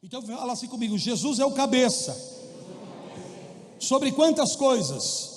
Então fala assim comigo: Jesus é o cabeça. Sobre quantas coisas?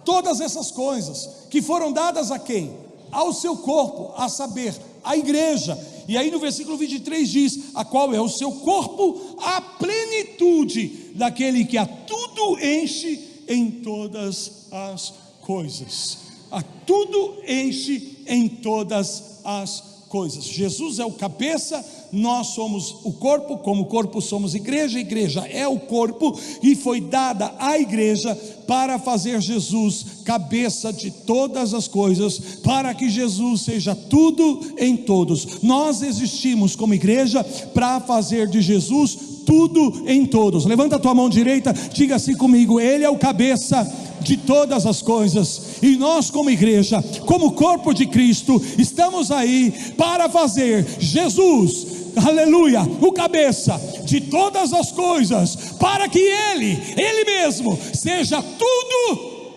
Todas essas coisas que foram dadas a quem? Ao seu corpo, a saber, a igreja. E aí no versículo 23 diz: a qual é o seu corpo, a plenitude daquele que a tudo enche em todas as coisas. A tudo enche em todas as coisas. Jesus é o cabeça, nós somos o corpo, como corpo somos igreja, a igreja é o corpo, e foi dada à igreja para fazer Jesus cabeça de todas as coisas, para que Jesus seja tudo em todos. Nós existimos como igreja para fazer de Jesus tudo em todos. Levanta a tua mão direita, diga assim comigo: Ele é o cabeça de todas as coisas, e nós como igreja, como corpo de Cristo, estamos aí para fazer Jesus, aleluia, o cabeça de todas as coisas, para que Ele mesmo seja tudo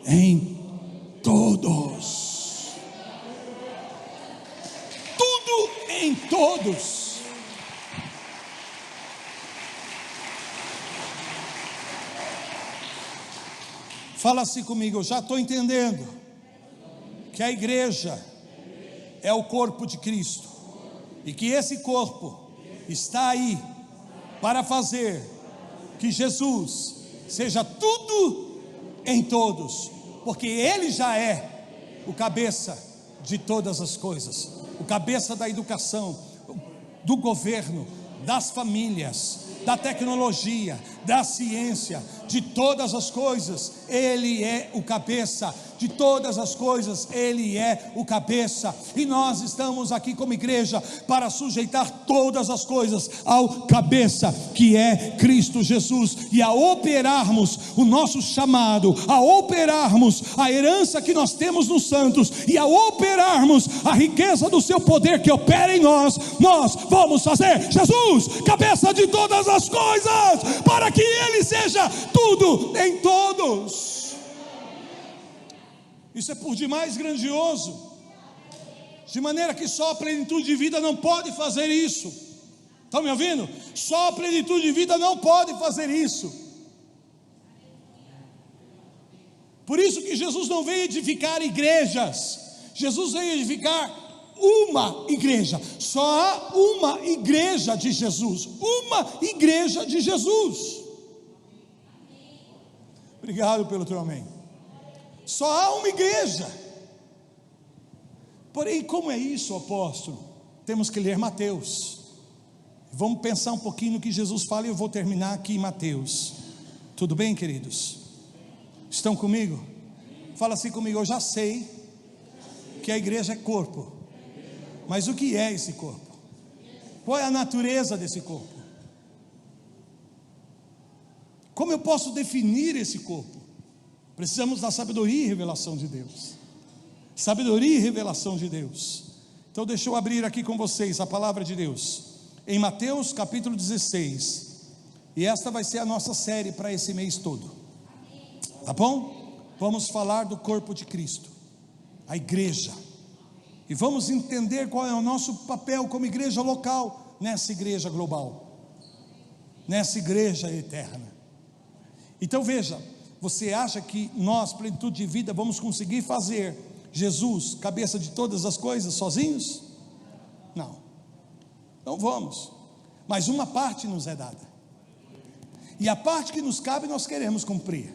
em todos. Tudo em todos. Fala assim comigo: eu já estou entendendo que a igreja é o corpo de Cristo, e que esse corpo está aí para fazer que Jesus seja tudo em todos, porque Ele já é o cabeça de todas as coisas, o cabeça da educação, do governo, das famílias, da tecnologia, da ciência, de todas as coisas. Ele é o cabeça de todas as coisas, Ele é o cabeça, e nós estamos aqui como igreja para sujeitar todas as coisas ao cabeça, que é Cristo Jesus, e a operarmos o nosso chamado, a operarmos a herança que nós temos nos santos, e a operarmos a riqueza do seu poder que opera em nós, nós vamos fazer Jesus cabeça de todas as coisas, para que Ele seja tudo em todos. Isso é por demais grandioso, de maneira que só a plenitude de vida não pode fazer isso. Estão me ouvindo? Só a plenitude de vida não pode fazer isso. Por isso que Jesus não veio edificar igrejas, Jesus veio edificar uma igreja. Só há uma igreja de Jesus, uma igreja de Jesus. Obrigado pelo teu amém. Só há uma igreja. Porém, como é isso, apóstolo? Temos que ler Mateus. Vamos pensar um pouquinho no que Jesus fala, e eu vou terminar aqui em Mateus. Tudo bem, queridos? Estão comigo? Fala assim comigo: eu já sei que a igreja é corpo, mas o que é esse corpo? Qual é a natureza desse corpo? Como eu posso definir esse corpo? Precisamos da sabedoria e revelação de Deus. Sabedoria e revelação de Deus. Então deixa eu abrir aqui com vocês a palavra de Deus em Mateus capítulo 16. E esta vai ser a nossa série para esse mês todo. Tá bom? Vamos falar do corpo de Cristo, a igreja. E vamos entender qual é o nosso papel como igreja local, nessa igreja global, nessa igreja eterna. Então veja, você acha que nós, plenitude de vida, vamos conseguir fazer Jesus cabeça de todas as coisas sozinhos? Não, não vamos. Mas uma parte nos é dada, e a parte que nos cabe nós queremos cumprir.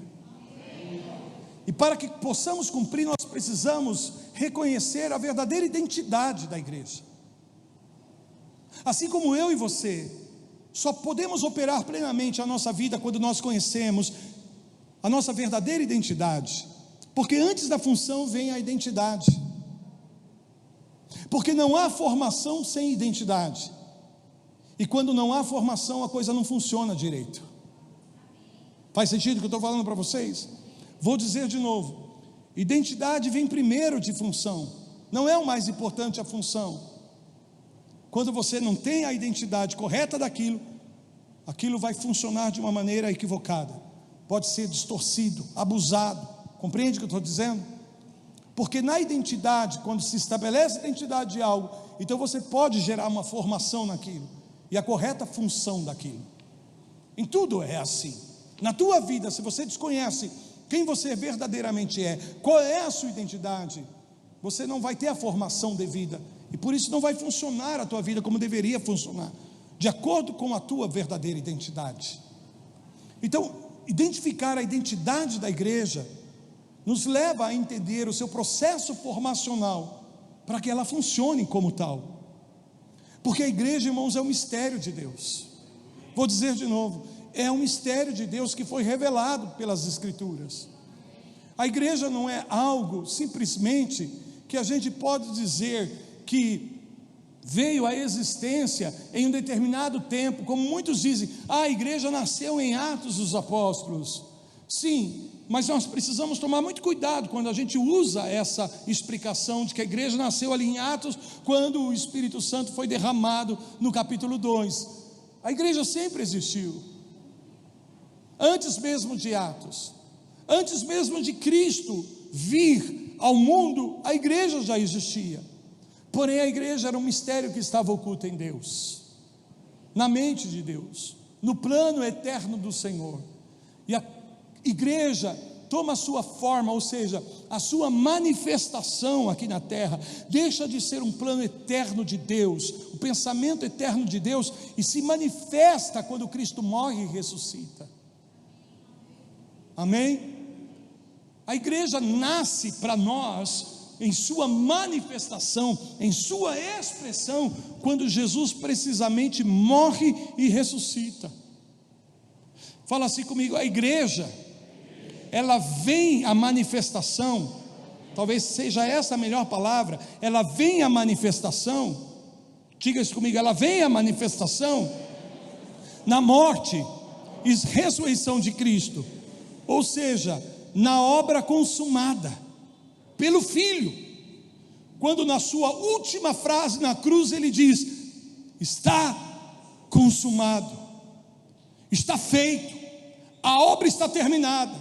E para que possamos cumprir, nós precisamos reconhecer a verdadeira identidade da igreja. Assim como eu e você só podemos operar plenamente a nossa vida quando nós conhecemos a nossa verdadeira identidade, porque antes da função vem a identidade, porque não há formação sem identidade, e quando não há formação a coisa não funciona direito. Faz sentido o que eu estou falando para vocês? Vou dizer de novo: identidade vem primeiro de função, não é o mais importante a função. Quando você não tem a identidade correta daquilo, aquilo vai funcionar de uma maneira equivocada, pode ser distorcido, abusado. Compreende o que eu estou dizendo? Porque na identidade, quando se estabelece a identidade de algo, então você pode gerar uma formação naquilo. e a correta função daquilo. Em tudo é assim. Na tua vida, se você desconhece quem você verdadeiramente é, qual é a sua identidade, você não vai ter a formação devida, e por isso não vai funcionar a tua vida como deveria funcionar, de acordo com a tua verdadeira identidade. Então, identificar a identidade da igreja nos leva a entender o seu processo formacional, para que ela funcione como tal. Porque a igreja, irmãos, é um mistério de Deus. Vou dizer de novo, é um mistério de Deus que foi revelado pelas Escrituras. A igreja não é algo simplesmente que a gente pode dizer que veio à existência em um determinado tempo, como muitos dizem, a igreja nasceu em Atos dos Apóstolos. Sim, mas nós precisamos tomar muito cuidado quando a gente usa essa explicação de que a igreja nasceu ali em Atos, quando o Espírito Santo foi derramado no capítulo 2. A igreja sempre existiu, antes mesmo de Atos, antes mesmo de Cristo vir ao mundo, a igreja já existia. Porém a igreja era um mistério que estava oculto em Deus, na mente de Deus, no plano eterno do Senhor. E a igreja toma a sua forma, ou seja, a sua manifestação aqui na terra, deixa de ser um plano eterno de Deus, o pensamento eterno de Deus, e se manifesta quando Cristo morre e ressuscita. Amém? A igreja nasce para nós em sua manifestação, em sua expressão, quando Jesus precisamente morre e ressuscita. Fala assim comigo, a igreja, ela vem à manifestação, talvez seja essa a melhor palavra, ela vem à manifestação, diga isso comigo, ela vem à manifestação, na morte e ressurreição de Cristo, ou seja, na obra consumada, pelo Filho, quando na sua última frase na cruz ele diz, está consumado, está feito, a obra está terminada,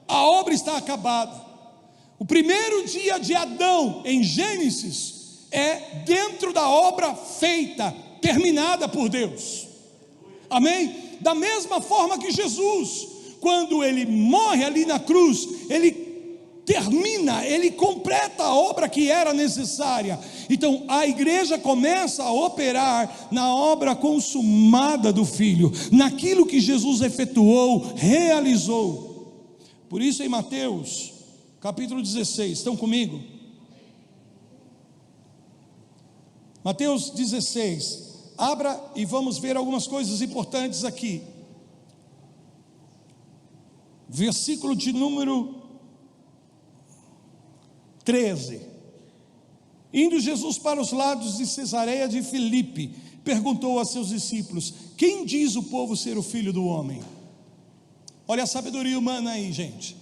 a obra está acabada. O primeiro dia de Adão em Gênesis é dentro da obra feita, terminada por Deus, amém? Da mesma forma que Jesus, quando ele morre ali na cruz, ele termina, ele completa a obra que era necessária. Então a igreja começa a operar na obra consumada do Filho, naquilo que Jesus efetuou, realizou. Por isso em Mateus capítulo 16, estão comigo? Mateus 16, abra e vamos ver algumas coisas importantes aqui. Versículo de número 13. Indo Jesus para os lados de Cesareia de Filipe, perguntou a seus discípulos, quem diz o povo ser o Filho do Homem? Olha a sabedoria humana aí, gente.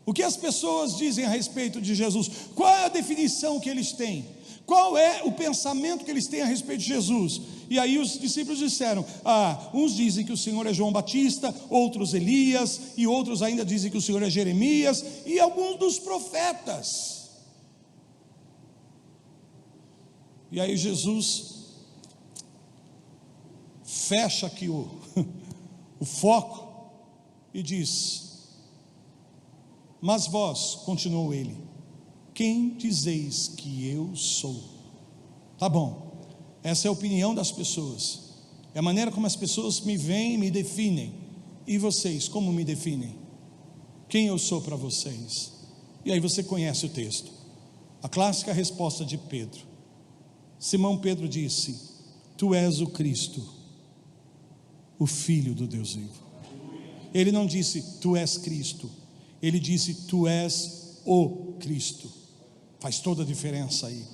O que as pessoas dizem a respeito de Jesus? Qual é a definição que eles têm? Qual é o pensamento que eles têm a respeito de Jesus? E aí os discípulos disseram, uns dizem que o Senhor é João Batista, outros Elias, e outros ainda dizem que o Senhor é Jeremias, e alguns dos profetas. E aí Jesus fecha aqui o foco e diz, mas vós, continuou ele, quem dizeis que eu sou? Tá bom, essa é a opinião das pessoas, é a maneira como as pessoas me veem, me definem. E vocês, como me definem? Quem eu sou para vocês? E aí você conhece o texto, a clássica resposta de Pedro. Simão Pedro disse, tu és o Cristo, o Filho do Deus vivo. Ele não disse, tu és Cristo, ele disse, tu és o Cristo. Faz toda a diferença aí.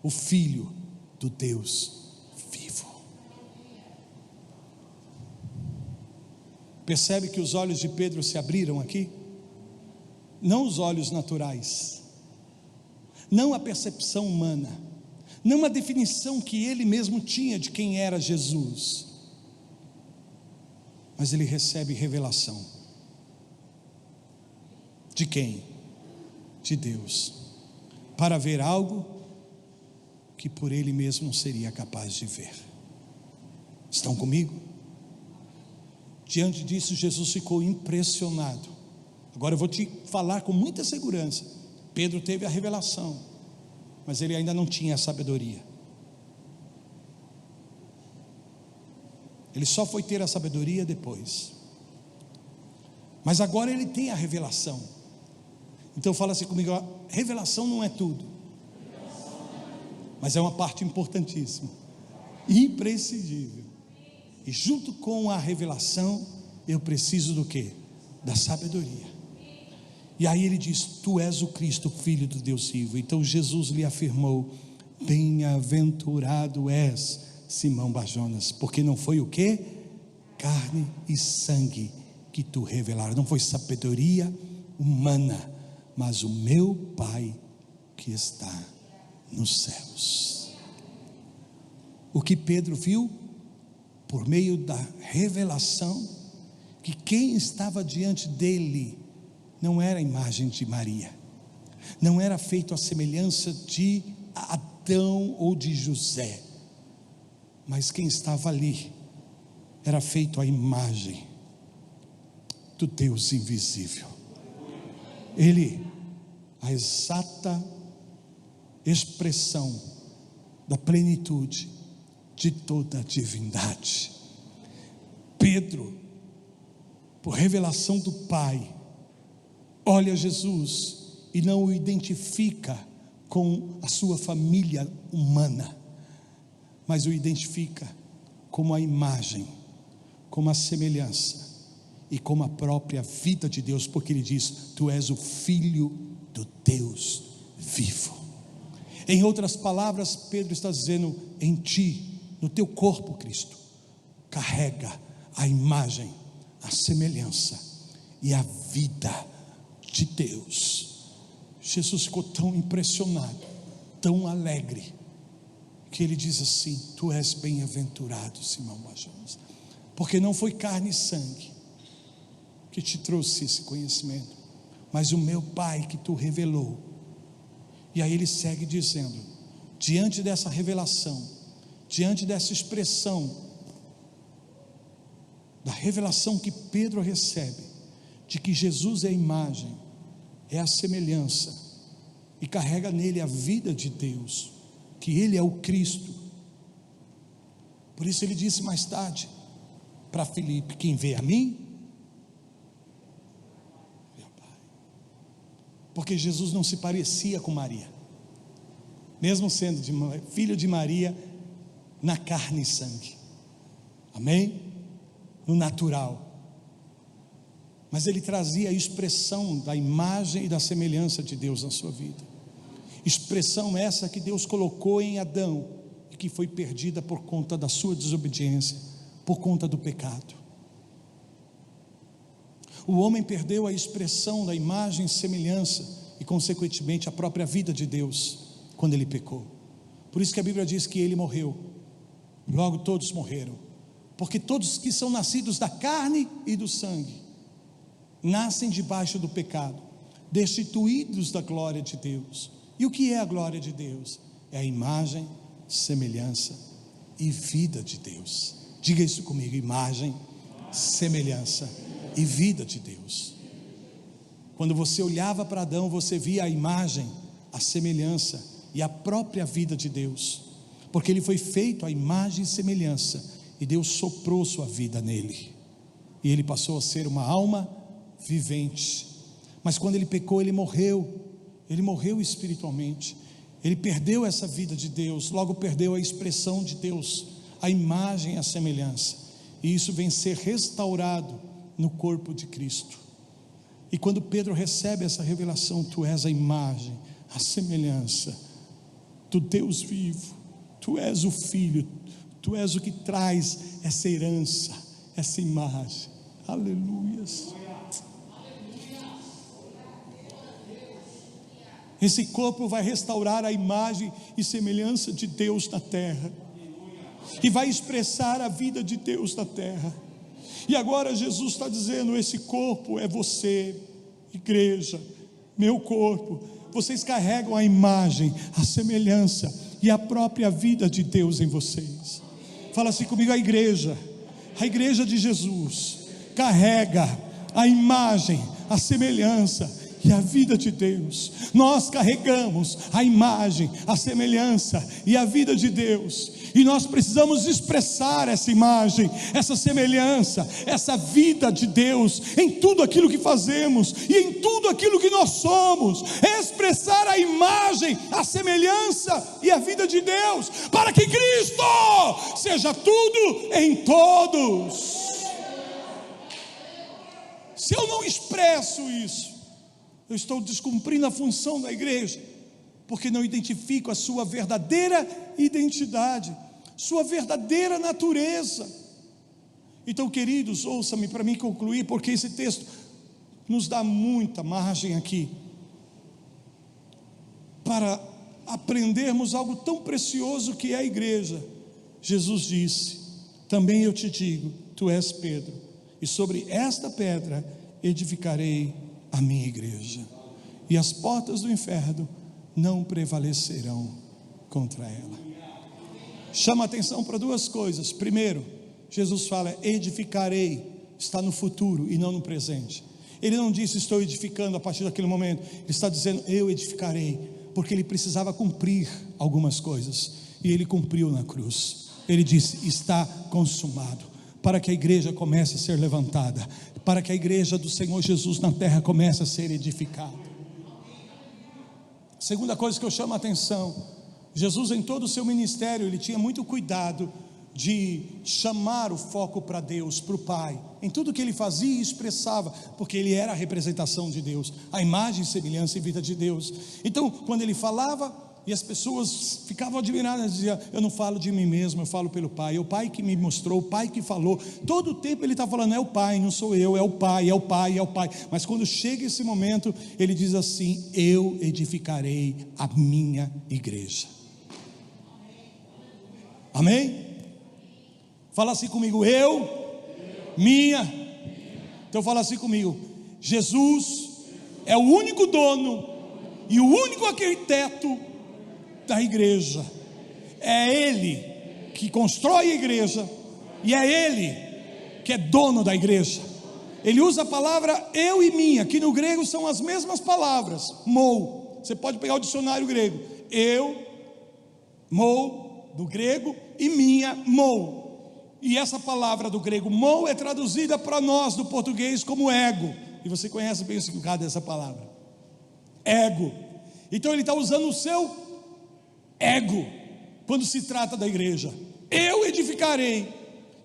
O Filho do Deus vivo. Percebe que os olhos de Pedro se abriram aqui? Não os olhos naturais, não a percepção humana, não a definição que ele mesmo tinha de quem era Jesus, mas ele recebe revelação. De quem? De Deus, para ver algo que por ele mesmo não seria capaz de ver. Estão comigo? Diante disso, Jesus ficou impressionado. Agora eu vou te falar com muita segurança. Pedro teve a revelação, mas ele ainda não tinha a sabedoria. Ele só foi ter a sabedoria depois. Mas agora ele tem a revelação. Então fala assim comigo: a revelação não é tudo, mas é uma parte importantíssima, imprescindível. E junto com a revelação, eu preciso do quê? Da sabedoria. E aí ele diz: tu és o Cristo, Filho do Deus vivo. Então Jesus lhe afirmou: bem-aventurado és, Simão Barjonas, porque não foi o quê? Carne e sangue que tu revelaram, não foi sabedoria humana, mas o meu Pai que está nos céus. O que Pedro viu, por meio da revelação, que quem estava diante dele não era a imagem de Maria, não era feito a semelhança de Adão ou de José, mas quem estava ali era feito a imagem do Deus invisível. Ele, a exata expressão da plenitude de toda a divindade. Pedro, por revelação do Pai, olha Jesus e não o identifica com a sua família humana, mas o identifica como a imagem, como a semelhança e como a própria vida de Deus, porque ele diz: tu és o Filho do Deus vivo. Em outras palavras, Pedro está dizendo: em ti, no teu corpo, Cristo, carrega a imagem, a semelhança e a vida de Deus. Jesus ficou tão impressionado, tão alegre, que ele diz assim: tu és bem-aventurado, Simão Barjonas, porque não foi carne e sangue que te trouxe esse conhecimento, mas o meu Pai que tu revelou. E aí ele segue dizendo, diante dessa revelação, diante dessa expressão, da revelação que Pedro recebe, de que Jesus é a imagem, é a semelhança, e carrega nele a vida de Deus, que ele é o Cristo. Por isso ele disse mais tarde para Filipe: quem vê a mim, vê o Pai. Porque Jesus não se parecia com Maria, mesmo sendo filho de Maria na carne e sangue, amém? No natural, mas ele trazia a expressão da imagem e da semelhança de Deus na sua vida, expressão essa que Deus colocou em Adão, e que foi perdida por conta da sua desobediência, por conta do pecado. O homem perdeu a expressão da imagem e semelhança, e consequentemente a própria vida de Deus, quando ele pecou. Por isso que a Bíblia diz que ele morreu, logo todos morreram, porque todos que são nascidos da carne e do sangue, nascem debaixo do pecado, destituídos da glória de Deus. E o que é a glória de Deus? É a imagem, semelhança e vida de Deus. Diga isso comigo: imagem, semelhança e vida de Deus. Quando você olhava para Adão, você via a imagem, a semelhança e a própria vida de Deus, porque ele foi feito à imagem e semelhança, e Deus soprou sua vida nele, e ele passou a ser uma alma vivente. Mas quando ele pecou, ele morreu espiritualmente, ele perdeu essa vida de Deus, logo perdeu a expressão de Deus, a imagem e a semelhança, e isso vem ser restaurado no corpo de Cristo. E quando Pedro recebe essa revelação: tu és a imagem, a semelhança do Deus vivo, tu és o Filho, tu és o que traz essa herança, essa imagem. Aleluias. Esse corpo vai restaurar a imagem e semelhança de Deus na terra, e vai expressar a vida de Deus na terra. E agora Jesus está dizendo: esse corpo é você, igreja, meu corpo. Vocês carregam a imagem, a semelhança e a própria vida de Deus em vocês. Fala assim comigo: a igreja de Jesus carrega a imagem, a semelhança e a vida de Deus. Nós carregamos a imagem, a semelhança e a vida de Deus, e nós precisamos expressar essa imagem, essa semelhança, essa vida de Deus em tudo aquilo que fazemos e em tudo aquilo que nós somos. Expressar a imagem, a semelhança e a vida de Deus, para que Cristo seja tudo em todos. Se eu não expresso isso, eu estou descumprindo a função da igreja, porque não identifico a sua verdadeira identidade, sua verdadeira natureza. Então, queridos, ouça-me para mim concluir, porque esse texto nos dá muita margem aqui para aprendermos algo tão precioso que é a igreja. Jesus disse: também eu te digo, tu és Pedro, e sobre esta pedra edificarei a minha igreja, e as portas do inferno não prevalecerão contra ela. Chama atenção para duas coisas. Primeiro, Jesus fala edificarei, está no futuro e não no presente. Ele não disse estou edificando a partir daquele momento, ele está dizendo eu edificarei, porque ele precisava cumprir algumas coisas, e ele cumpriu na cruz. Ele disse está consumado, para que a igreja comece a ser levantada, para que a igreja do Senhor Jesus na terra comece a ser edificada. Segunda coisa que eu chamo a atenção: Jesus, em todo o seu ministério, ele tinha muito cuidado de chamar o foco para Deus, para o Pai, em tudo que ele fazia e expressava, porque ele era a representação de Deus, a imagem, semelhança e vida de Deus. Então, quando ele falava, e as pessoas ficavam admiradas, diziam: eu não falo de mim mesmo, eu falo pelo Pai, é o Pai que me mostrou, o Pai que falou. Todo o tempo ele está falando: é o Pai, não sou eu, é o Pai, é o Pai, é o Pai. Mas quando chega esse momento, ele diz assim: eu edificarei a minha igreja. Amém? Fala assim comigo: minha. Então fala assim comigo: Jesus é o único dono e o único arquiteto da igreja. É Ele que constrói a igreja, e é Ele que é dono da igreja. Ele usa a palavra eu e minha, que no grego são as mesmas palavras, mou. Você pode pegar o dicionário grego, eu, mou, do grego, e minha, mou. E essa palavra do grego mou é traduzida para nós do português como ego, e você conhece bem o significado dessa palavra, ego. Então ele está usando o seu ego quando se trata da igreja. Eu edificarei.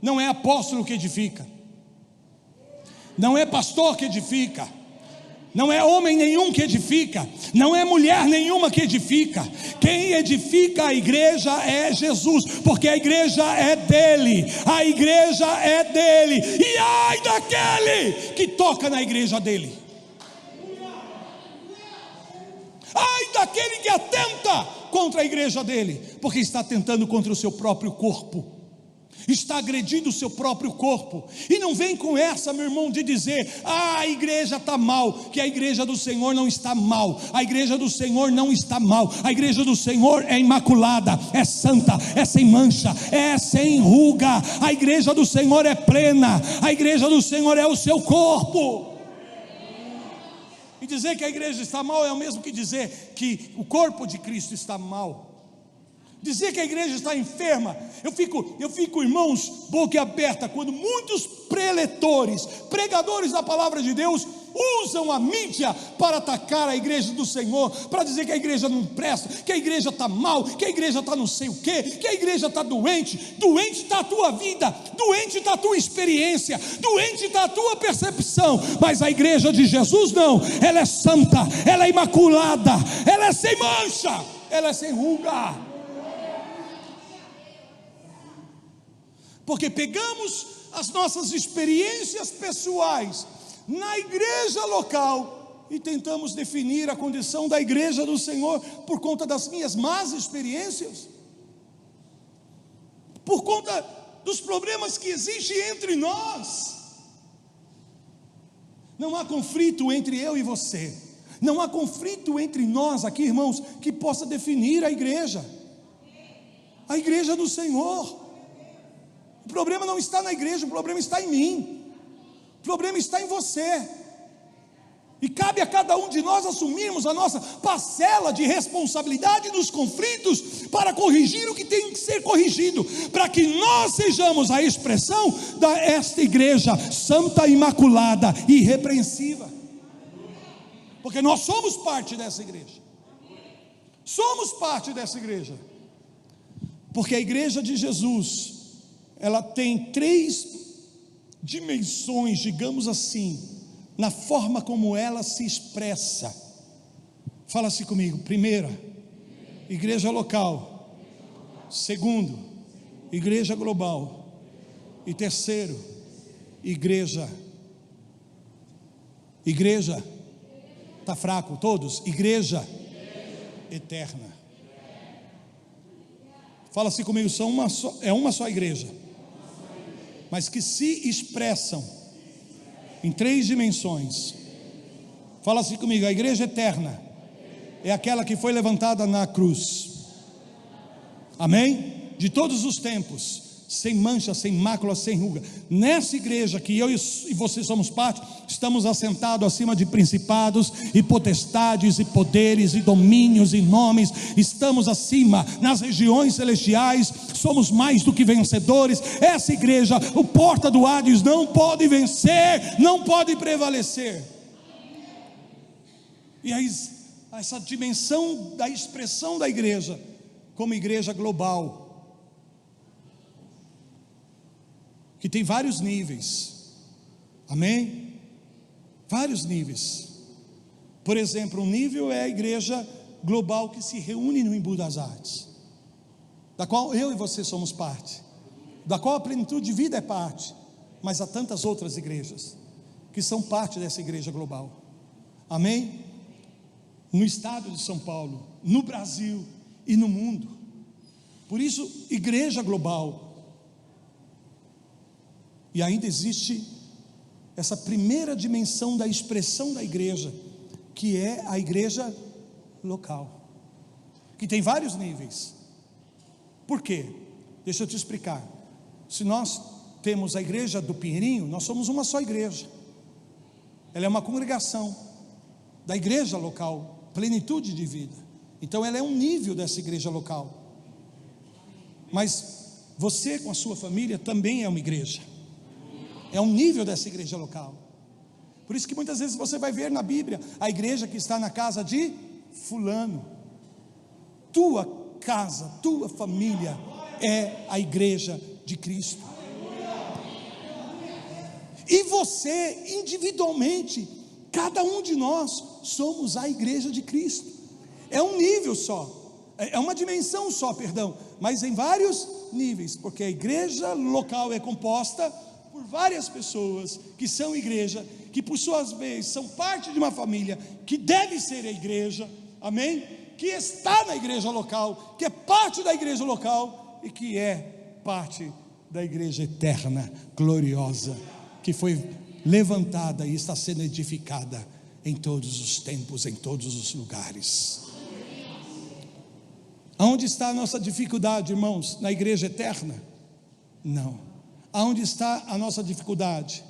Não é apóstolo que edifica, não é pastor que edifica, não é homem nenhum que edifica, não é mulher nenhuma que edifica. Quem edifica a igreja é Jesus, porque a igreja é dele, a igreja é dele, e ai daquele que toca na igreja dele, ai daquele que atenta contra a igreja dele, porque está atentando contra o seu próprio corpo, está agredindo o seu próprio corpo. E não vem com essa, meu irmão, de dizer a igreja está mal, que a igreja do Senhor não está mal. A igreja do Senhor não está mal. A igreja do Senhor é imaculada, é santa, é sem mancha, é sem ruga. A igreja do Senhor é plena, a igreja do Senhor é o seu corpo. E dizer que a igreja está mal é o mesmo que dizer que o corpo de Cristo está mal. Dizer que a igreja está enferma, eu fico, irmãos, boca aberta quando muitos preletores, pregadores da palavra de Deus, usam a mídia para atacar a igreja do Senhor, para dizer que a igreja não presta, que a igreja está mal, que a igreja está não sei o que, que a igreja está doente. Doente está a tua vida, doente está a tua experiência, doente está a tua percepção, mas a igreja de Jesus não, ela é santa, ela é imaculada, ela é sem mancha, ela é sem ruga. Porque pegamos as nossas experiências pessoais na igreja local e tentamos definir a condição da igreja do Senhor por conta das minhas más experiências, por conta dos problemas que existem entre nós. Não há conflito entre eu e você, não há conflito entre nós aqui, irmãos, que possa definir a igreja do Senhor. O problema não está na igreja, o problema está em mim, o problema está em você. E cabe a cada um de nós assumirmos a nossa parcela de responsabilidade nos conflitos, para corrigir o que tem que ser corrigido, para que nós sejamos a expressão desta igreja santa, imaculada e irrepreensível. Porque nós somos parte dessa igreja. Somos parte dessa igreja. Porque a igreja de Jesus, ela tem 3 dimensões, digamos assim, na forma como ela se expressa. Fala-se comigo. Primeira, igreja local. Segundo, igreja global. E terceiro, igreja. Está fraco, todos? Igreja eterna. Fala-se comigo, é uma só igreja, mas que se expressam em 3 dimensões. Fala-se comigo, a igreja eterna é aquela que foi levantada na cruz, amém? De todos os tempos, sem mancha, sem mácula, sem ruga. Nessa igreja que eu e você somos parte, estamos assentados acima de principados e potestades e poderes e domínios e nomes. Estamos acima nas regiões celestiais, somos mais do que vencedores. Essa igreja, o porta do Hades não pode vencer, não pode prevalecer. E aí, essa dimensão da expressão da igreja como igreja global, que tem vários níveis, amém? Vários níveis. Por exemplo, um nível é a igreja global que se reúne no Embu das Artes, da qual eu e você somos parte, da qual a Plenitude de Vida é parte, mas há tantas outras igrejas que são parte dessa igreja global, amém? No estado de São Paulo, no Brasil e no mundo. Por isso, igreja global. E ainda existe essa primeira dimensão da expressão da igreja, que é a igreja local, que tem vários níveis. Por quê? Deixa eu te explicar. Se nós temos a igreja do Pinheirinho, nós somos uma só igreja. Ela é uma congregação da igreja local, Plenitude de Vida. Então ela é um nível dessa igreja local. Mas você com a sua família também é uma igreja. É um nível dessa igreja local. Por isso que muitas vezes você vai ver na Bíblia a igreja que está na casa de fulano. Tua casa, tua família é a igreja de Cristo. E você individualmente, cada um de nós somos a igreja de Cristo. É um nível só, é uma dimensão só, perdão, mas em vários níveis, porque a igreja local é composta por várias pessoas que são igreja, que por suas vezes são parte de uma família que deve ser a igreja, amém? Que está na igreja local, que é parte da igreja local e que é parte da igreja eterna, gloriosa, que foi levantada e está sendo edificada em todos os tempos, em todos os lugares. Aonde está a nossa dificuldade, irmãos? Na igreja eterna? Não. Aonde está a nossa dificuldade?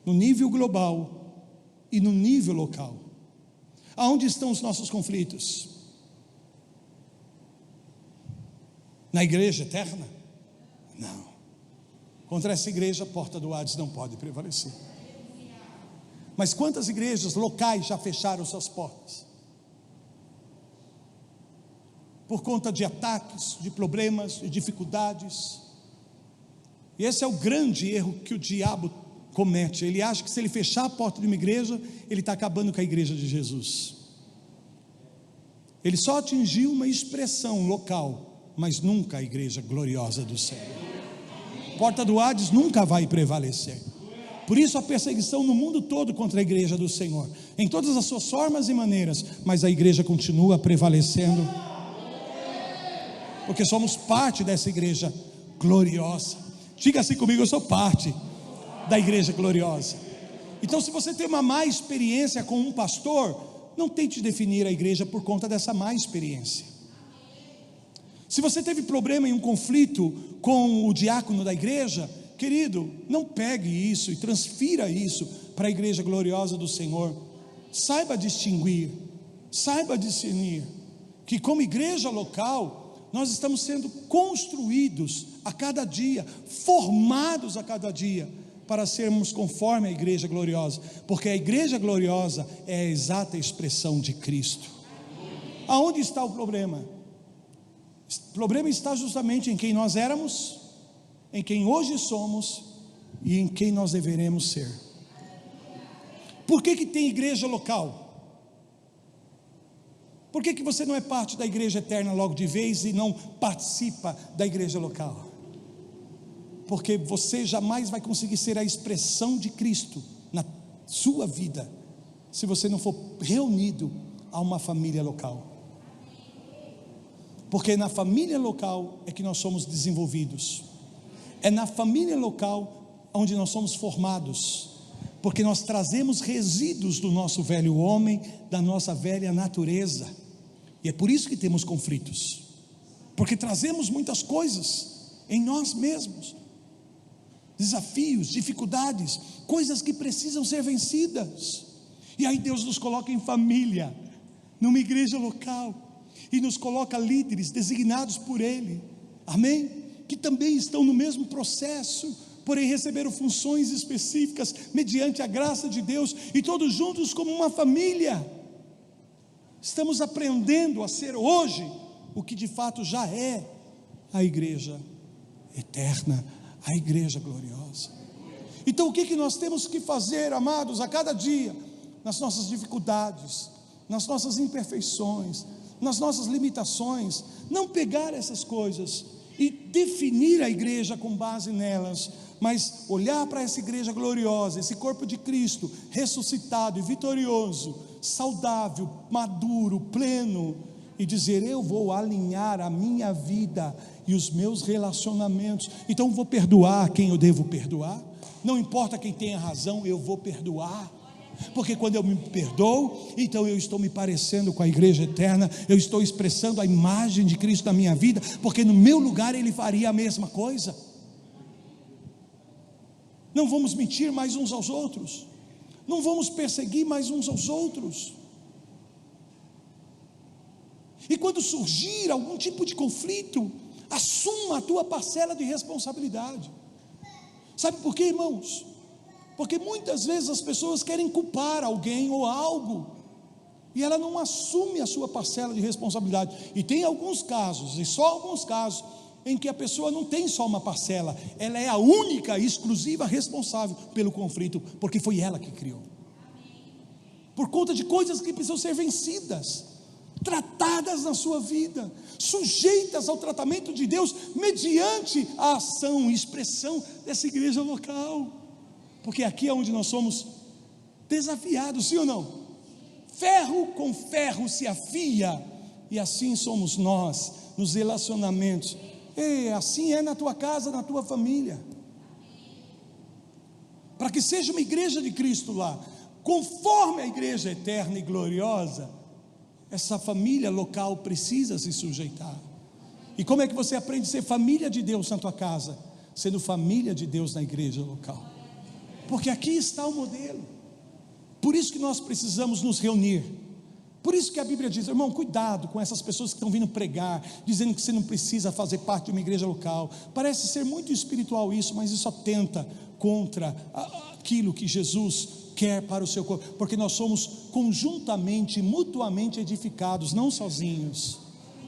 No nível global e no nível local. Aonde estão os nossos conflitos? Na igreja eterna? Não. Contra essa igreja, a porta do Hades não pode prevalecer. Mas quantas igrejas locais já fecharam suas portas? Por conta de ataques, de problemas, de dificuldades. E esse é o grande erro que o diabo comete. Ele acha que se ele fechar a porta de uma igreja, ele está acabando com a igreja de Jesus. Ele só atingiu uma expressão local, mas nunca a igreja gloriosa do céu. A porta do Hades nunca vai prevalecer. Por isso a perseguição no mundo todo contra a igreja do Senhor, em todas as suas formas e maneiras, mas a igreja continua prevalecendo, porque somos parte dessa igreja gloriosa. Diga assim comigo, eu sou parte da igreja gloriosa. Então, se você tem uma má experiência com um pastor, não tente definir a igreja por conta dessa má experiência. Se você teve problema em um conflito com o diácono da igreja, querido, não pegue isso e transfira isso para a igreja gloriosa do Senhor. Saiba distinguir, saiba discernir, que como igreja local, nós estamos sendo construídos a cada dia, formados a cada dia, para sermos conforme a igreja gloriosa, porque a igreja gloriosa é a exata expressão de Cristo. Aonde está o problema? O problema está justamente em quem nós éramos, em quem hoje somos e em quem nós deveremos ser. Por que tem igreja local? Por que você não é parte da igreja eterna logo de vez e não participa da igreja local? Porque você jamais vai conseguir ser a expressão de Cristo na sua vida, se você não for reunido a uma família local. Porque na família local é que nós somos desenvolvidos, é na família local onde nós somos formados, porque nós trazemos resíduos do nosso velho homem, da nossa velha natureza, e é por isso que temos conflitos, porque trazemos muitas coisas em nós mesmos, desafios, dificuldades, coisas que precisam ser vencidas, e aí Deus nos coloca em família, numa igreja local, e nos coloca líderes designados por Ele, amém? Que também estão no mesmo processo, porém receberam funções específicas, mediante a graça de Deus, e todos juntos como uma família, estamos aprendendo a ser hoje, o que de fato já é a igreja eterna, a igreja gloriosa. Então o que nós temos que fazer, amados, a cada dia, nas nossas dificuldades, nas nossas imperfeições, nas nossas limitações, não pegar essas coisas e definir a igreja com base nelas, mas olhar para essa igreja gloriosa, esse corpo de Cristo, ressuscitado e vitorioso, saudável, maduro, pleno, e dizer: eu vou alinhar a minha vida e os meus relacionamentos, então vou perdoar quem eu devo perdoar, não importa quem tenha razão, eu vou perdoar, porque quando eu me perdoo, então eu estou me parecendo com a igreja eterna, eu estou expressando a imagem de Cristo na minha vida, porque no meu lugar Ele faria a mesma coisa. Não vamos mentir mais uns aos outros, não vamos perseguir mais uns aos outros, e quando surgir algum tipo de conflito, assuma a tua parcela de responsabilidade. Sabe por quê, irmãos? Porque muitas vezes as pessoas querem culpar alguém ou algo, e ela não assume a sua parcela de responsabilidade. E tem alguns casos, e só alguns casos, em que a pessoa não tem só uma parcela, ela é a única, exclusiva responsável pelo conflito, porque foi ela que criou, por conta de coisas que precisam ser vencidas, tratadas na sua vida, sujeitas ao tratamento de Deus, mediante a ação e expressão dessa igreja local, porque aqui é onde nós somos desafiados, sim ou não? Ferro com ferro se afia, e assim somos nós, nos relacionamentos, e assim é na tua casa, na tua família, para que seja uma igreja de Cristo lá, conforme a igreja eterna e gloriosa, essa família local precisa se sujeitar. E como é que você aprende a ser família de Deus na tua casa? Sendo família de Deus na igreja local, porque aqui está o modelo. Por isso que nós precisamos nos reunir, por isso que a Bíblia diz: irmão, cuidado com essas pessoas que estão vindo pregar, dizendo que você não precisa fazer parte de uma igreja local. Parece ser muito espiritual isso, mas isso atenta contra aquilo que Jesus quer para o seu corpo, porque nós somos conjuntamente, mutuamente edificados, não sozinhos,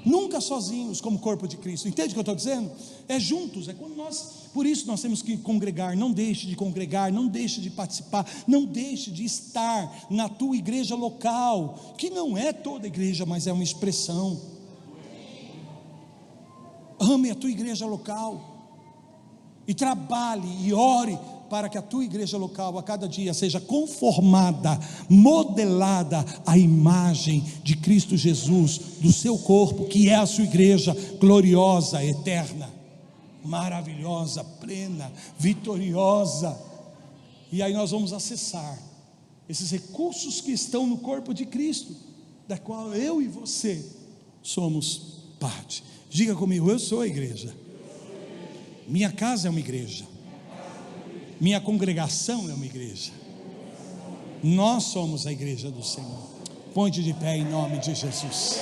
nunca sozinhos como corpo de Cristo. Entende o que eu estou dizendo? É juntos, é quando nós, por isso nós temos que congregar. Não deixe de congregar, não deixe de participar, não deixe de estar na tua igreja local, que não é toda igreja, mas é uma expressão. Ame a tua igreja local e trabalhe e ore para que a tua igreja local a cada dia seja conformada, modelada à imagem de Cristo Jesus, do seu corpo, que é a sua igreja gloriosa, eterna, maravilhosa, plena, vitoriosa. E aí nós vamos acessar esses recursos que estão no corpo de Cristo, da qual eu e você somos parte. Diga comigo: eu sou a igreja. Minha casa é uma igreja. Minha congregação é uma igreja. Nós somos a igreja do Senhor. Ponte de pé em nome de Jesus.